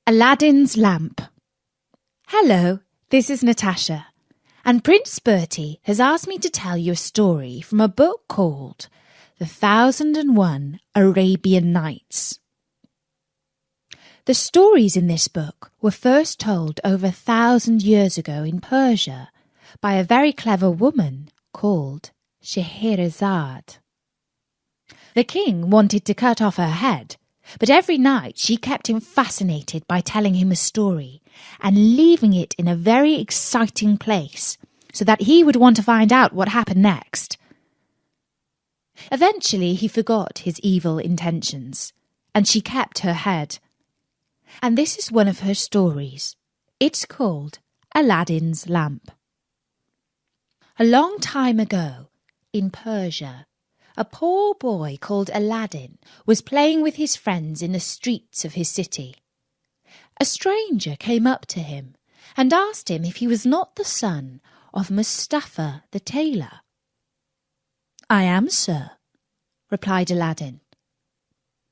Aladdin's Lamp. Hello, this is Natasha, and Prince Bertie has asked me to tell you a story from a book called The 1001 Arabian Nights. The stories in this book were first told over 1,000 years ago in Persia by a very clever woman called Scheherazade. The king wanted to cut off her head, but every night she kept him fascinated by telling him a story and leaving it in a very exciting place so that he would want to find out what happened next. Eventually he forgot his evil intentions, and she kept her head. And this is one of her stories. It's called Aladdin's Lamp. A long time ago, in Persia, a poor boy called Aladdin was playing with his friends in the streets of his city. A stranger came up to him and asked him if he was not the son of Mustafa the tailor. "I am, sir," replied Aladdin,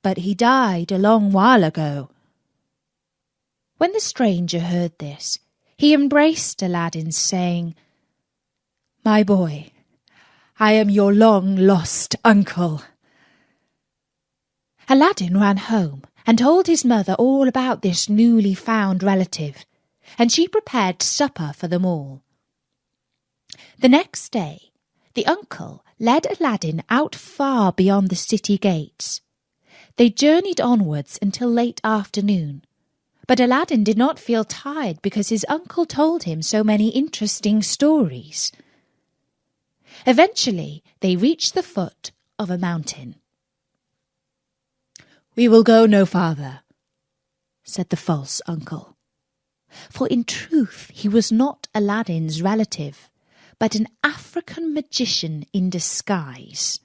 "but he died a long while ago." When the stranger heard this, he embraced Aladdin, saying, "My boy, I am your long-lost uncle." Aladdin ran home and told his mother all about this newly found relative, and she prepared supper for them all. The next day, the uncle led Aladdin out far beyond the city gates. They journeyed onwards until late afternoon, but Aladdin did not feel tired because his uncle told him so many interesting stories. Eventually, they reached the foot of a mountain. "We will go no farther," said the false uncle. For in truth he was not Aladdin's relative, but an African magician in disguise.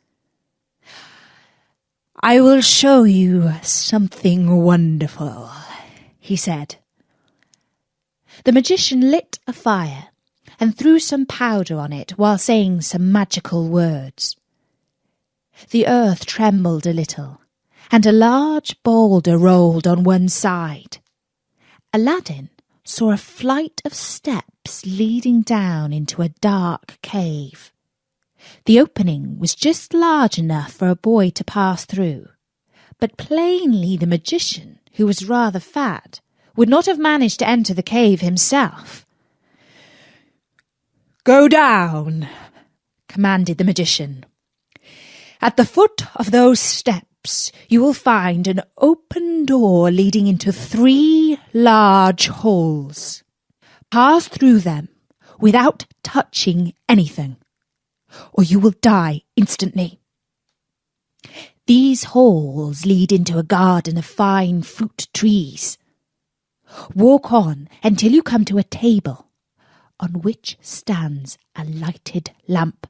"I will show you something wonderful," he said. The magician lit a fire and threw some powder on it while saying some magical words. The earth trembled a little, and a large boulder rolled on one side. Aladdin saw a flight of steps leading down into a dark cave. The opening was just large enough for a boy to pass through, but plainly the magician, who was rather fat, would not have managed to enter the cave himself. "Go down," commanded the magician. "At the foot of those steps you will find an open door leading into 3 large holes. Pass through them without touching anything, or you will die instantly. These holes lead into a garden of fine fruit trees. Walk on until you come to a table on which stands a lighted lamp.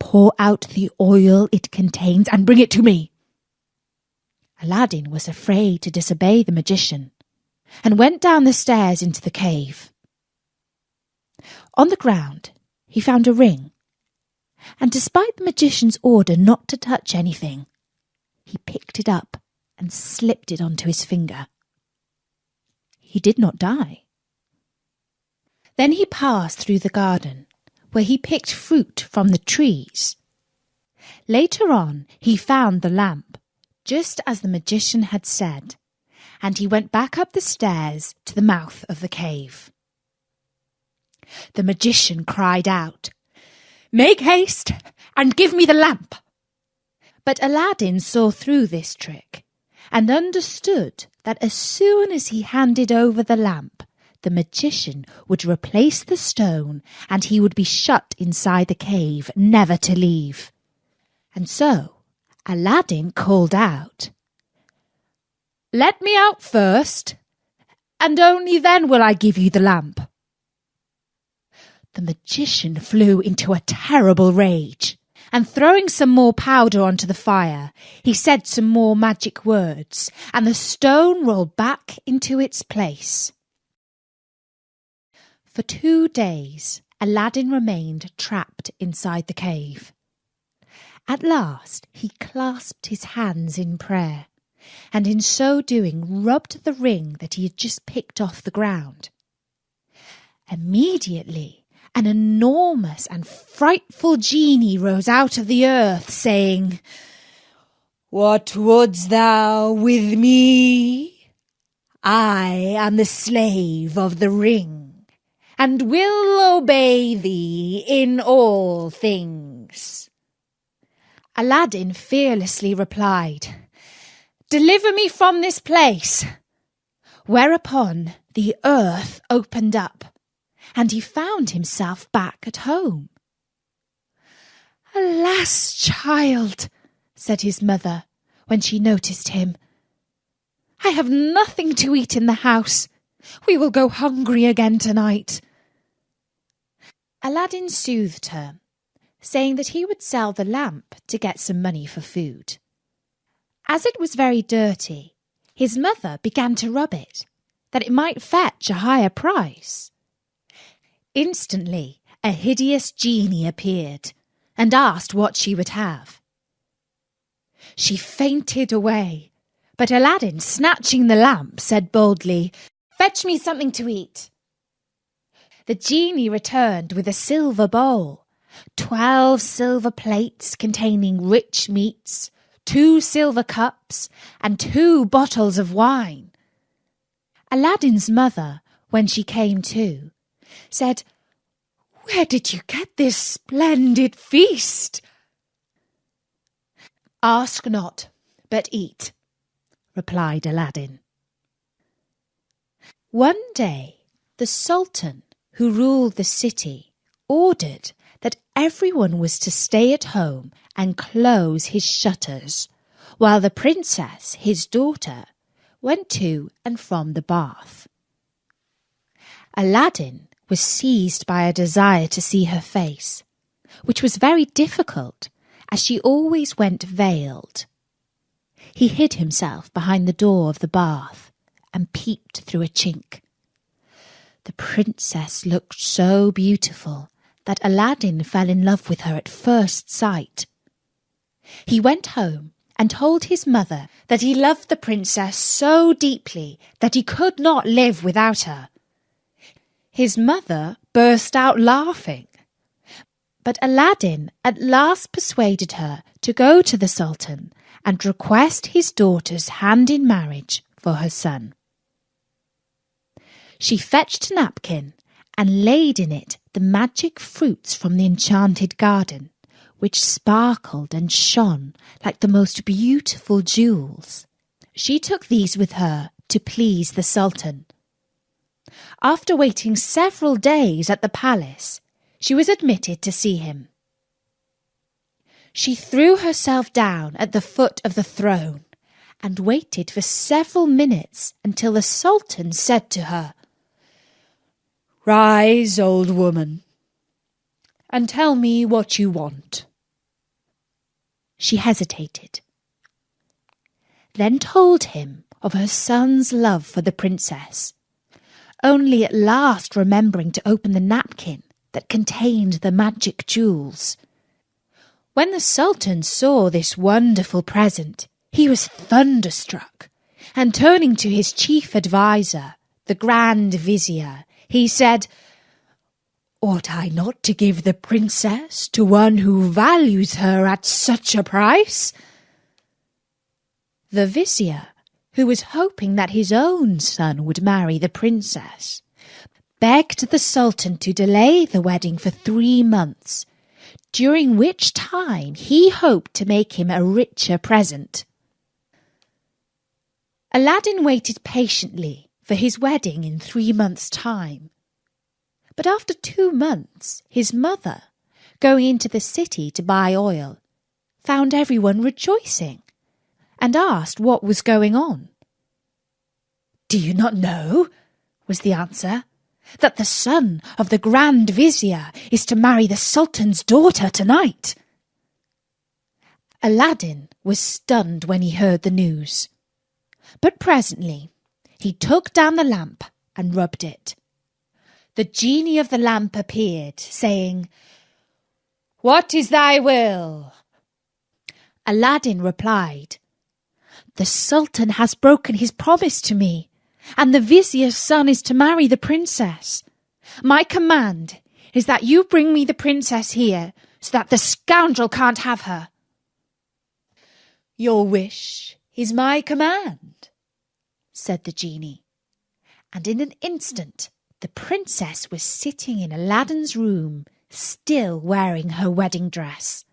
Pour out the oil it contains and bring it to me." Aladdin was afraid to disobey the magician and went down the stairs into the cave. On the ground he found a ring, and despite the magician's order not to touch anything, he picked it up and slipped it onto his finger. He did not die. Then he passed through the garden, where he picked fruit from the trees. Later on, he found the lamp, just as the magician had said, and he went back up the stairs to the mouth of the cave. The magician cried out, "Make haste and give me the lamp!" But Aladdin saw through this trick and understood that as soon as he handed over the lamp, the magician would replace the stone and he would be shut inside the cave, never to leave. And so Aladdin called out, "Let me out first, and only then will I give you the lamp." The magician flew into a terrible rage, and throwing some more powder onto the fire, he said some more magic words, and the stone rolled back into its place. For 2 days, Aladdin remained trapped inside the cave. At last, he clasped his hands in prayer and in so doing rubbed the ring that he had just picked off the ground. Immediately, an enormous and frightful genie rose out of the earth, saying, "What wouldst thou with me? I am the slave of the ring, and will obey thee in all things." Aladdin fearlessly replied, "Deliver me from this place." Whereupon the earth opened up, and he found himself back at home. "Alas, child," said his mother when she noticed him, "I have nothing to eat in the house. We will go hungry again tonight." Aladdin soothed her, saying that he would sell the lamp to get some money for food. As it was very dirty, his mother began to rub it, that it might fetch a higher price. Instantly, a hideous genie appeared and asked what she would have. She fainted away, but Aladdin, snatching the lamp, said boldly, "Fetch me something to eat." The genie returned with a silver bowl, 12 silver plates containing rich meats, 2 silver cups, and 2 bottles of wine. Aladdin's mother, when she came to, said, "Where did you get this splendid feast?" "Ask not, but eat," replied Aladdin. One day, the Sultan, who ruled the city, ordered that everyone was to stay at home and close his shutters, while the princess, his daughter, went to and from the bath. Aladdin was seized by a desire to see her face, which was very difficult, as she always went veiled. He hid himself behind the door of the bath and peeped through a chink. The princess looked so beautiful that Aladdin fell in love with her at first sight. He went home and told his mother that he loved the princess so deeply that he could not live without her. His mother burst out laughing, but Aladdin at last persuaded her to go to the Sultan and request his daughter's hand in marriage for her son. She fetched a napkin and laid in it the magic fruits from the enchanted garden, which sparkled and shone like the most beautiful jewels. She took these with her to please the Sultan. After waiting several days at the palace, she was admitted to see him. She threw herself down at the foot of the throne and waited for several minutes until the Sultan said to her, "Rise, old woman, and tell me what you want." She hesitated, then told him of her son's love for the princess, only at last remembering to open the napkin that contained the magic jewels. When the Sultan saw this wonderful present, he was thunderstruck, and turning to his chief adviser, the Grand Vizier, he said, "Ought I not to give the princess to one who values her at such a price?" The Vizier, who was hoping that his own son would marry the princess, begged the Sultan to delay the wedding for 3 months, during which time he hoped to make him a richer present. Aladdin waited patiently for his wedding in 3 months' time. But after 2 months, his mother, going into the city to buy oil, found everyone rejoicing, and asked what was going on. "Do you not know," was the answer, "that the son of the Grand Vizier is to marry the Sultan's daughter tonight?" Aladdin was stunned when he heard the news, but presently he took down the lamp and rubbed it. The genie of the lamp appeared, saying, "What is thy will?" Aladdin replied, The Sultan has broken his promise to me, and the vizier's son is to marry the princess. My command is that you bring me the princess here, so that the scoundrel can't have her." "Your wish is my command," said the genie, and in an instant the princess was sitting in Aladdin's room, still wearing her wedding dress.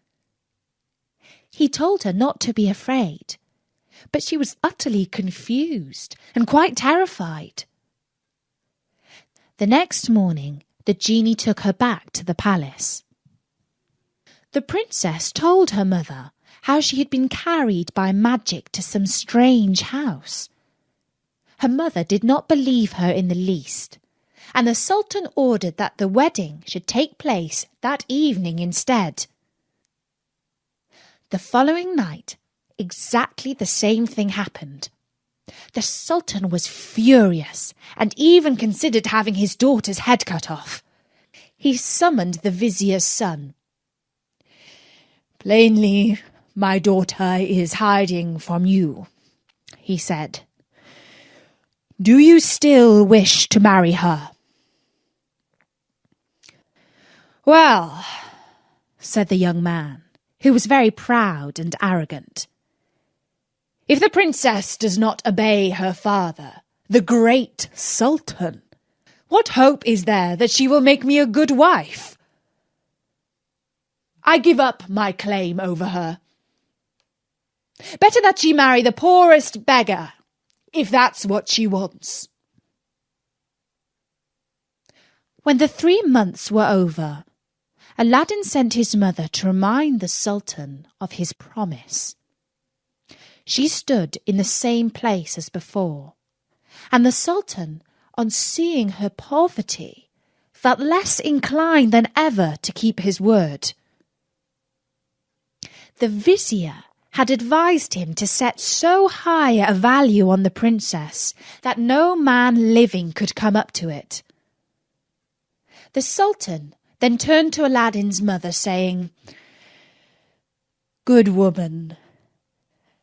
He told her not to be afraid, but she was utterly confused and quite terrified. The next morning, the genie took her back to the palace. The princess told her mother how she had been carried by magic to some strange house. Her mother did not believe her in the least, and the Sultan ordered that the wedding should take place that evening instead. The following night, exactly the same thing happened. The Sultan was furious and even considered having his daughter's head cut off. He summoned the vizier's son. "Plainly, my daughter is hiding from you," he said. "Do you still wish to marry her?" "Well," said the young man, who was very proud and arrogant, "if the princess does not obey her father, the great Sultan, what hope is there that she will make me a good wife? I give up my claim over her. Better that she marry the poorest beggar, if that's what she wants." When the 3 months were over, Aladdin sent his mother to remind the Sultan of his promise. She stood in the same place as before, and the Sultan, on seeing her poverty, felt less inclined than ever to keep his word. The vizier had advised him to set so high a value on the princess that no man living could come up to it. The Sultan then turned to Aladdin's mother, saying, "Good woman,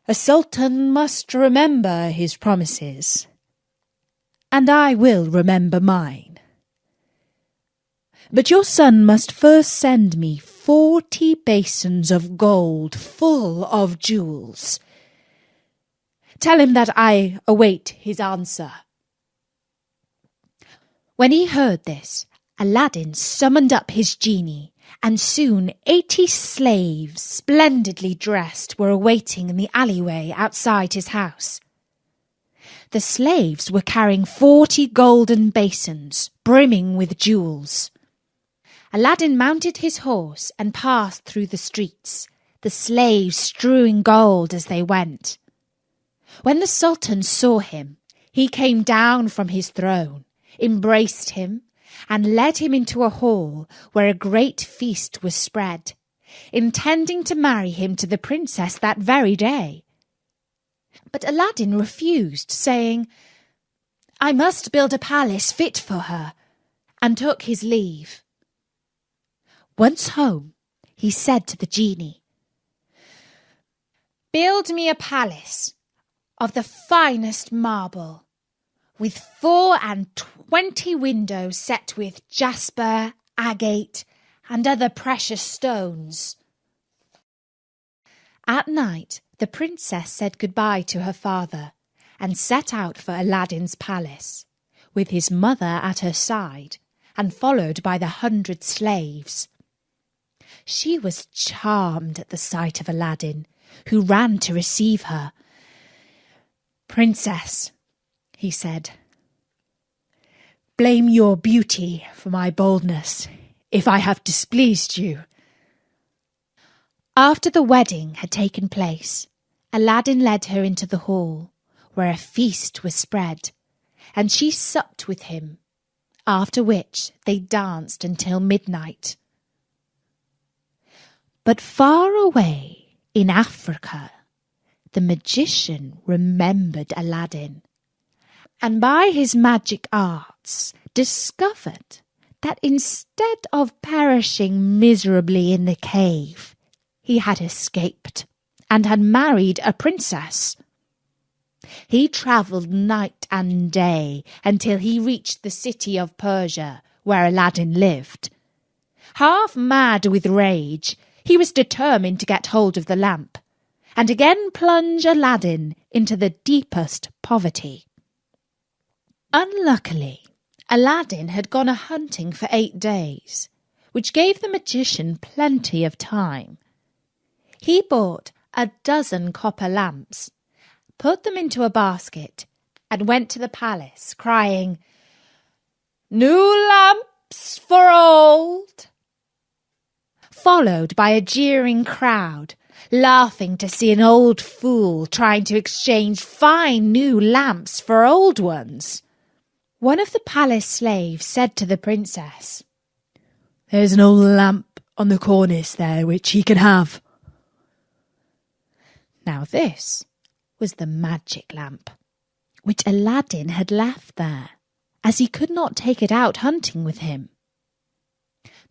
a sultan must remember his promises, and I will remember mine. But your son must first send me 40 basins of gold full of jewels. Tell him that I await his answer." When he heard this, Aladdin summoned up his genie, and soon 80 slaves, splendidly dressed, were awaiting in the alleyway outside his house. The slaves were carrying 40 golden basins, brimming with jewels. Aladdin mounted his horse and passed through the streets, the slaves strewing gold as they went. When the Sultan saw him, he came down from his throne, embraced him, and led him into a hall where a great feast was spread, intending to marry him to the princess that very day. But Aladdin refused, saying, "I must build a palace fit for her," and took his leave. Once home, he said to the genie, "Build me a palace of the finest marble, with 24 windows set with jasper, agate, and other precious stones." At night, the princess said goodbye to her father and set out for Aladdin's palace, with his mother at her side and followed by the 100 slaves. She was charmed at the sight of Aladdin, who ran to receive her. "Princess," he said, "blame your beauty for my boldness, if I have displeased you." After the wedding had taken place, Aladdin led her into the hall, where a feast was spread, and she supped with him, after which they danced until midnight. But far away in Africa, the magician remembered Aladdin, and by his magic arts discovered that instead of perishing miserably in the cave, he had escaped and had married a princess. He travelled night and day until he reached the city of Persia, where Aladdin lived. Half mad with rage, he was determined to get hold of the lamp, and again plunge Aladdin into the deepest poverty. Unluckily, Aladdin had gone a-hunting for 8 days, which gave the magician plenty of time. He bought 12 copper lamps, put them into a basket, and went to the palace, crying, "New lamps for old!" Followed by a jeering crowd, laughing to see an old fool trying to exchange fine new lamps for old ones. One of the palace slaves said to the princess, "There's an old lamp on the cornice there which he can have." Now this was the magic lamp, which Aladdin had left there, as he could not take it out hunting with him.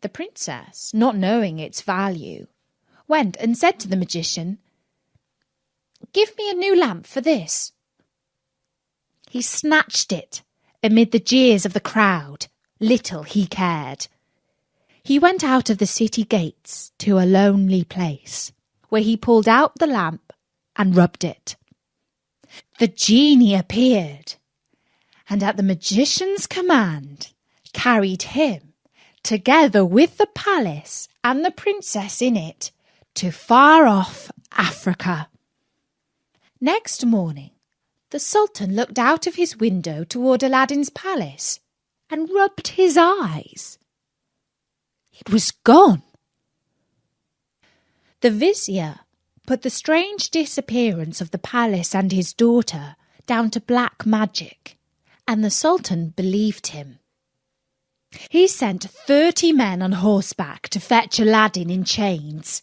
The princess, not knowing its value, went and said to the magician, "Give me a new lamp for this." He snatched it amid the jeers of the crowd. Little he cared. He went out of the city gates to a lonely place, where he pulled out the lamp and rubbed it. The genie appeared, and at the magician's command carried him, together with the palace and the princess in it, to far-off Africa. Next morning, the Sultan looked out of his window toward Aladdin's palace and rubbed his eyes. It was gone. The vizier put the strange disappearance of the palace and his daughter down to black magic, and the Sultan believed him. He sent 30 men on horseback to fetch Aladdin in chains.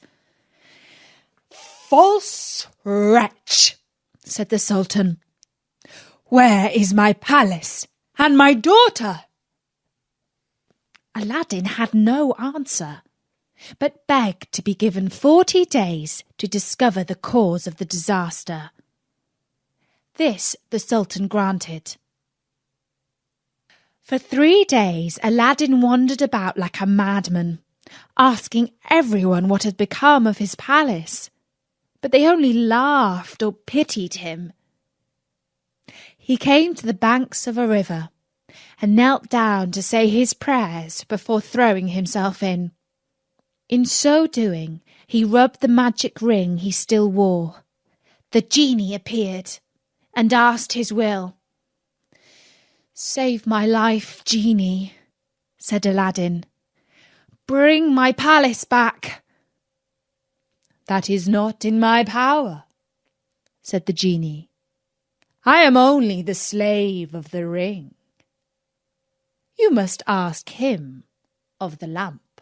"False wretch," said the Sultan, "where is my palace and my daughter?" Aladdin had no answer, but begged to be given 40 days to discover the cause of the disaster. This the Sultan granted. For 3 days Aladdin wandered about like a madman, asking everyone what had become of his palace, but they only laughed or pitied him. He came to the banks of a river and knelt down to say his prayers before throwing himself in. In so doing, he rubbed the magic ring he still wore. The genie appeared and asked his will. "Save my life, genie," said Aladdin. "Bring my palace back." "That is not in my power," said the genie. "I am only the slave of the ring. You must ask him of the lamp."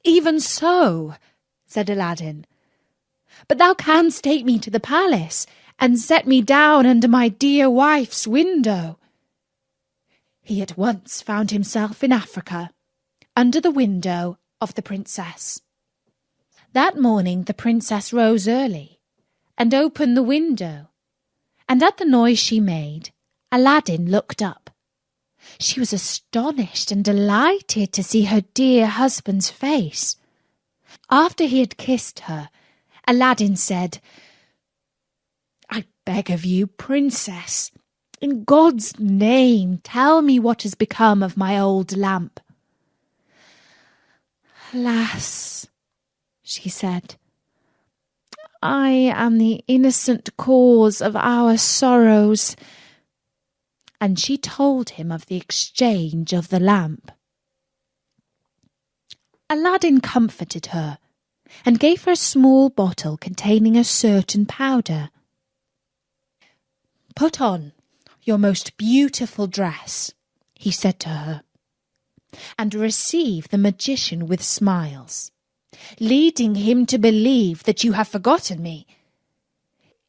"Even so," said Aladdin, "but thou canst take me to the palace and set me down under my dear wife's window." He at once found himself in Africa, under the window of the princess. That morning the princess rose early and opened the window, and at the noise she made, Aladdin looked up. She was astonished and delighted to see her dear husband's face. After he had kissed her, Aladdin said, "I beg of you, princess, in God's name, tell me what has become of my old lamp." "Alas," she said, "I am the innocent cause of our sorrows." And she told him of the exchange of the lamp. Aladdin comforted her and gave her a small bottle containing a certain powder. "Put on your most beautiful dress," he said to her, "and receive the magician with smiles, leading him to believe that you have forgotten me.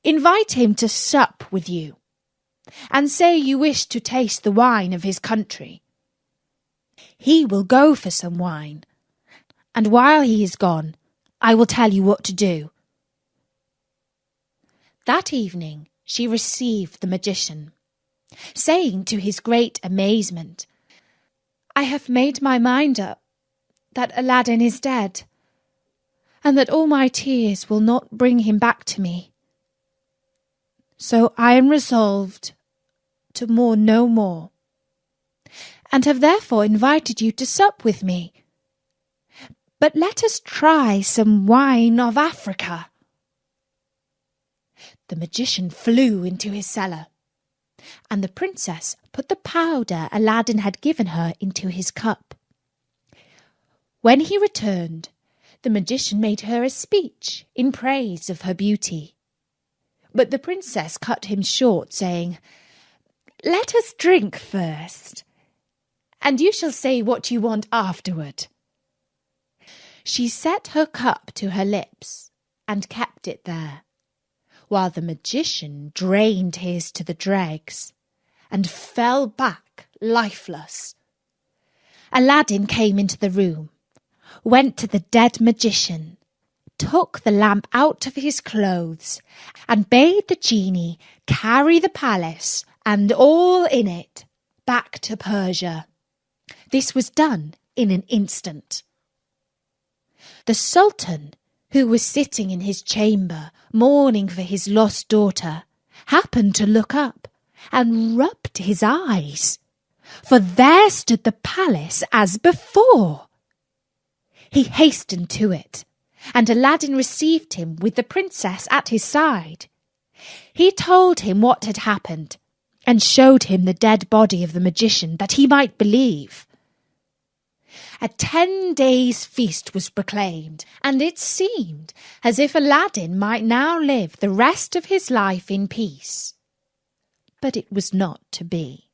Invite him to sup with you, and say you wish to taste the wine of his country. He will go for some wine, and while he is gone, I will tell you what to do." That evening, she received the magician, saying to his great amazement, "I have made my mind up that Aladdin is dead, and that all my tears will not bring him back to me. So I am resolved to mourn no more, and have therefore invited you to sup with me. But let us try some wine of Africa." The magician flew into his cellar, and the princess put the powder Aladdin had given her into his cup. When he returned, the magician made her a speech in praise of her beauty. But the princess cut him short, saying, "Let us drink first, and you shall say what you want afterward." She set her cup to her lips and kept it there, while the magician drained his to the dregs and fell back lifeless. Aladdin came into the room, went to the dead magician, took the lamp out of his clothes, and bade the genie carry the palace and all in it back to Persia. This was done in an instant. The Sultan, who was sitting in his chamber mourning for his lost daughter, happened to look up and rubbed his eyes, for there stood the palace as before. He hastened to it, and Aladdin received him with the princess at his side. He told him what had happened, and showed him the dead body of the magician, that he might believe. A 10-days feast was proclaimed, and it seemed as if Aladdin might now live the rest of his life in peace. But it was not to be.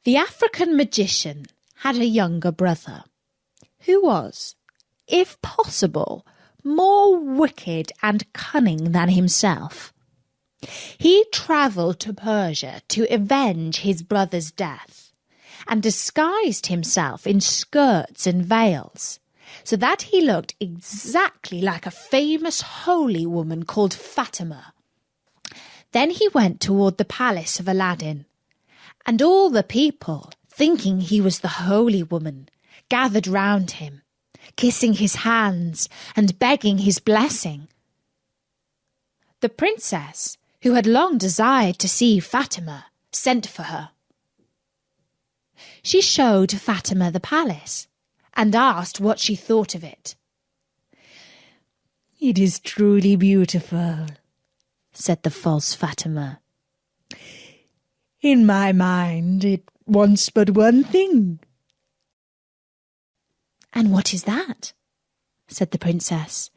The African magician had a younger brother, who was, if possible, more wicked and cunning than himself. He travelled to Persia to avenge his brother's death, and disguised himself in skirts and veils, so that he looked exactly like a famous holy woman called Fatima. Then he went toward the palace of Aladdin, and all the people, thinking he was the holy woman, gathered round him, kissing his hands and begging his blessing. The princess, who had long desired to see Fatima, sent for her. She showed Fatima the palace, and asked what she thought of it. "It is truly beautiful," said the false Fatima. "In my mind it wants but one thing." "And what is that?" said the princess.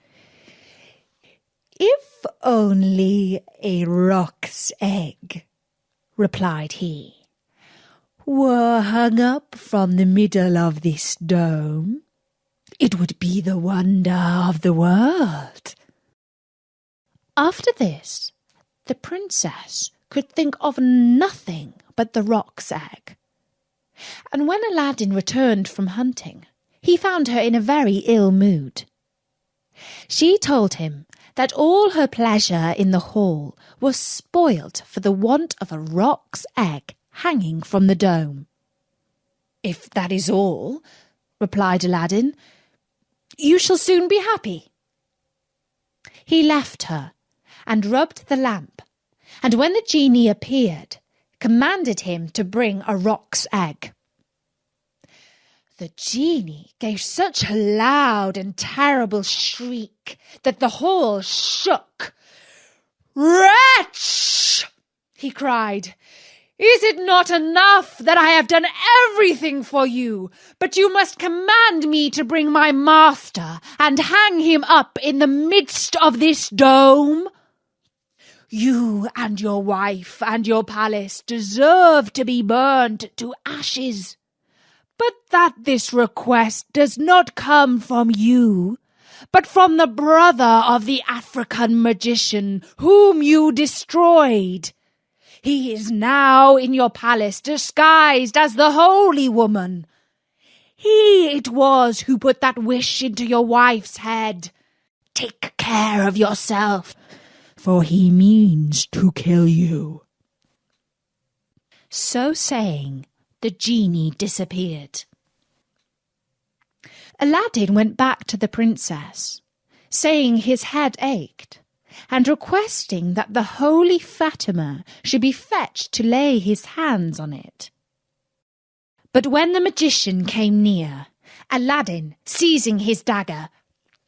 "If only a roc's egg," replied he, "were hung up from the middle of this dome, it would be the wonder of the world." After this, the princess could think of nothing but the roc's egg. And when Aladdin returned from hunting, he found her in a very ill mood. She told him that all her pleasure in the hall was spoilt for the want of a roc's egg hanging from the dome. "If that is all," replied Aladdin, "you shall soon be happy." He left her and rubbed the lamp, and when the genie appeared, commanded him to bring a roc's egg. The genie gave such a loud and terrible shriek that the hall shook. "Wretch!" he cried. "Is it not enough that I have done everything for you, but you must command me to bring my master and hang him up in the midst of this dome? You and your wife and your palace deserve to be burned to ashes. But that this request does not come from you, but from the brother of the African magician whom you destroyed. He is now in your palace disguised as the holy woman. He it was who put that wish into your wife's head. Take care of yourself, for he means to kill you." So saying, the genie disappeared. Aladdin went back to the princess, saying his head ached, and requesting that the holy Fatima should be fetched to lay his hands on it. But when the magician came near, Aladdin, seizing his dagger,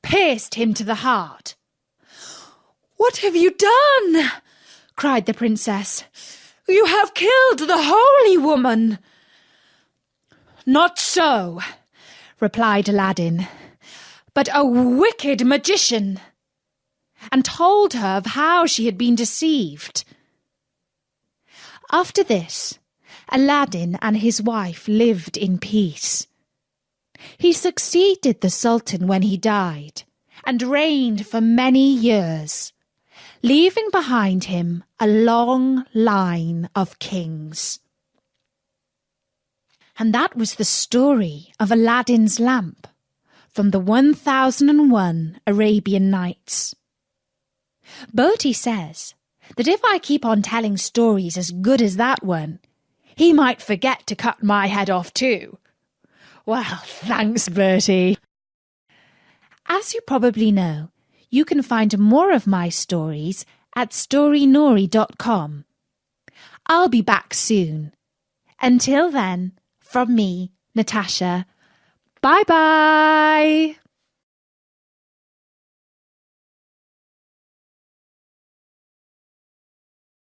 pierced him to the heart. "What have you done?" cried the princess. "You have killed the holy woman." "Not so," replied Aladdin, "but a wicked magician," and told her of how she had been deceived. After this, Aladdin and his wife lived in peace. He succeeded the Sultan when he died, and reigned for many years, leaving behind him a long line of kings. And that was the story of Aladdin's lamp from the 1001 Arabian Nights. Bertie says that if I keep on telling stories as good as that one, he might forget to cut my head off too. Well, thanks, Bertie. As you probably know, you can find more of my stories at storynori.com. I'll be back soon. Until then, from me, Natasha, bye-bye!